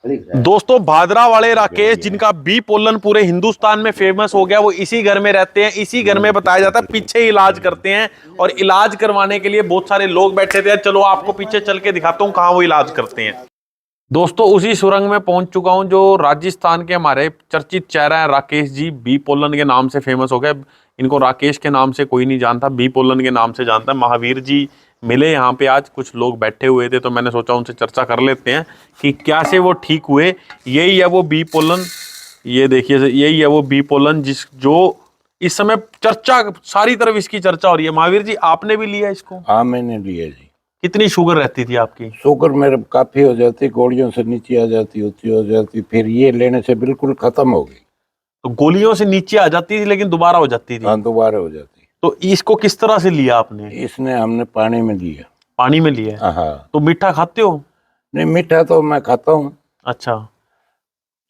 दोस्तों, भादरा वाले राकेश, जिनका बी पोलन पूरे हिंदुस्तान में फेमस हो गया, वो इसी घर में रहते हैं। इसी घर में बताया जाता है पीछे इलाज करते हैं, और इलाज करवाने के लिए बहुत सारे लोग बैठे थे। चलो आपको पीछे चल के दिखाता हूँ कहाँ वो इलाज करते हैं। दोस्तों, उसी सुरंग में पहुंच चुका हूं जो राजस्थान के हमारे चर्चित चेहरा है राकेश जी। बी पोलन के नाम से फेमस हो गए। इनको राकेश के नाम से कोई नहीं जानता, बी पोलन के नाम से जानता है। महावीर जी मिले यहाँ पे, आज कुछ लोग बैठे हुए थे, तो मैंने सोचा उनसे चर्चा कर लेते हैं कि क्या से वो ठीक हुए। यही है वो बी पोलन, ये देखिए, यही है वो बी पोलन जो इस समय चर्चा, सारी तरफ इसकी चर्चा हो रही है। महावीर जी, आपने भी लिया इसको? हाँ, मैंने लिया जी। कितनी शुगर रहती थी आपकी? शुगर मेरे काफी हो जाती, गोलियों से नीचे आ जाती, ऊंची हो जाती, फिर ये लेने से बिल्कुल खत्म हो गई। तो गोलियों से नीचे आ जाती थी लेकिन दोबारा हो जाती थी? हाँ, दोबारा हो जाती। तो इसको किस तरह से लिया आपने? इसने हमने पानी में लिया। पानी में लिया? हाँ। तो मीठा खाते हो? नहीं, मीठा तो मैं खाता हूँ। अच्छा।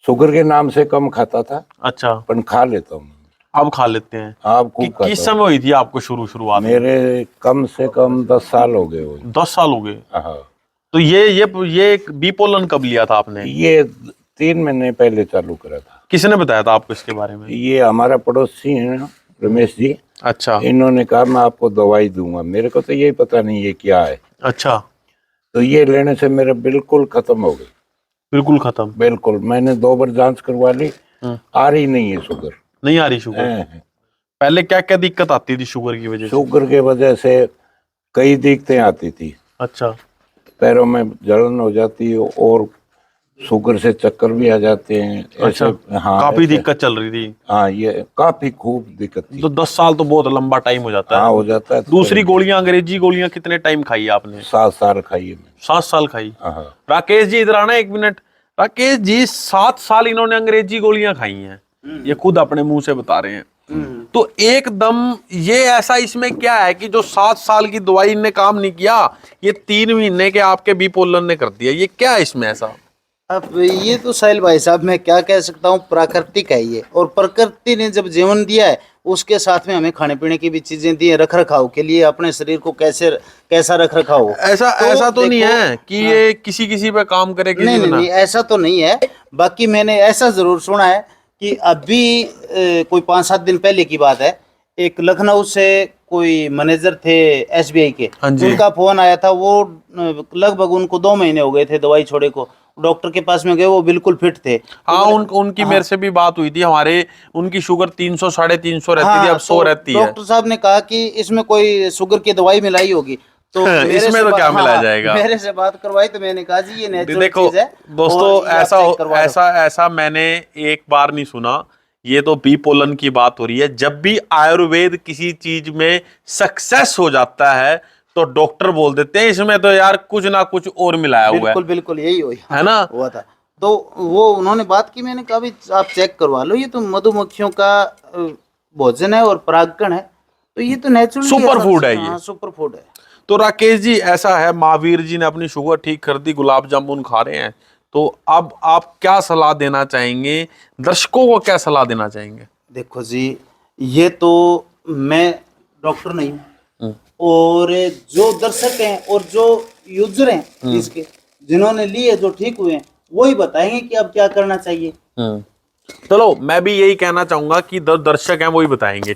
शुगर के नाम से कम खाता था। अच्छा। पर खा लेता हूँ। अब खा लेते हैं? आप किस समय हुई थी आपको शुरुआत? मेरे कम से कम 10 साल हो गए। 10 साल हो गए? हाँ। तो ये बी पोलन कब लिया था आपने? ये 3 महीने पहले चालू करा था। किसने बताया था आपको इसके बारे में? ये हमारा पड़ोसी है रमेश जी। अच्छा। इन्होंने कहा मैं आपको दवाई दूंगा। मेरे को तो यही पता नहीं ये क्या है। अच्छा। तो ये लेने से मेरे बिल्कुल खत्म हो गई। बिल्कुल खत्म? बिल्कुल। मैंने 2 बार जांच करवा ली, आ रही नहीं है शुगर। नहीं आ रही शुगर? पहले क्या क्या दिक्कत आती थी शुगर की वजह से? शुगर के वजह से कई दिक्कतें आती थी। अच्छा। पैरों में जलन हो जाती है और शुगर से चक्कर भी आ जाते हैं। अच्छा। हाँ, काफी दिक्कत चल रही थी? हाँ, ये काफी खूब दिक्कत थी। तो 10 साल तो बहुत लंबा टाइम हो जाता है। हाँ, हो जाता है। दूसरी गोलियां, अंग्रेजी गोलियां कितने टाइम खाई आपने? 7 साल खाई है। 7 साल खाई? हाँ। राकेश जी इधर आना 1 मिनट। राकेश जी, 7 साल इन्होंने अंग्रेजी गोलियां खाई हैं, ये खुद अपने मुंह से बता रहे हैं। तो एकदम ये ऐसा इसमें क्या है कि जो 7 साल की दवाई ने काम नहीं किया, ये 3 महीने के आपके बी पोलन ने कर दिया? ये क्या है इसमें ऐसा? अब ये तो साहिल भाई साहब, मैं क्या कह सकता हूँ, प्राकृतिक है ये। और प्रकृति ने जब जीवन दिया है, उसके साथ में हमें खाने पीने की भी चीजें दी है, रख रखाव के लिए। अपने शरीर को कैसा रख रखाव हो, ऐसा तो नहीं है कि ये किसी पे काम करे, किसी नहीं, पे ना? नहीं, ऐसा तो नहीं है। बाकी मैंने ऐसा जरूर सुना है कि अभी कोई 5-7 दिन पहले की बात है, एक लखनऊ से कोई मैनेजर थे SBI के, उनका फोन आया था। वो लगभग उनको 2 महीने हो गए थे दवाई छोड़े को। डॉक्टर के पास में गए, वो बिल्कुल फिट थे। हाँ, उनकी मेरे से भी बात हुई थी। हमारे उनकी शुगर 300 350 रहती थी, अब 100 रहती है। डॉक्टर साहब ने कहा कि इसमें कोई शुगर की दवाई मिलाई होगी। तो इसमें तो क्या मिलाया जाएगा? मेरे से बात करवाई तो मैंने कहा जी ये नेचुरल देखो चीज है। दोस्तों, ऐसा मैंने एक बार नहीं सुना। ये तो बी पोलन की बात हो रही है। जब भी आयुर्वेद किसी चीज में सक्सेस हो जाता है तो डॉक्टर बोल देते हैं इसमें तो यार कुछ ना कुछ और मिलाया हुआ है। बिल्कुल बिल्कुल, यही है ना? हुआ था। तो वो उन्होंने बात की, मैंने कहा भी आप चेक करवा लो, ये तो मधुमक्खियों का भोजन है और परागकण है, तो ये तो नेचुरल सुपर फूड है। ये सुपर फूड है। तो राकेश जी ऐसा है, महावीर जी ने अपनी शुगर ठीक कर दी, गुलाब जामुन खा रहे हैं, तो अब आप क्या सलाह देना चाहेंगे, दर्शकों को क्या सलाह देना चाहेंगे? देखो जी, ये तो मैं डॉक्टर नहीं हूँ, और जो दर्शक हैं और जो यूजर हैं इसके, जिन्होंने लिए, जो ठीक हुए हैं, वही बताएंगे कि अब क्या करना चाहिए। चलो, मैं भी यही कहना चाहूंगा कि दर्शक हैं वही बताएंगे।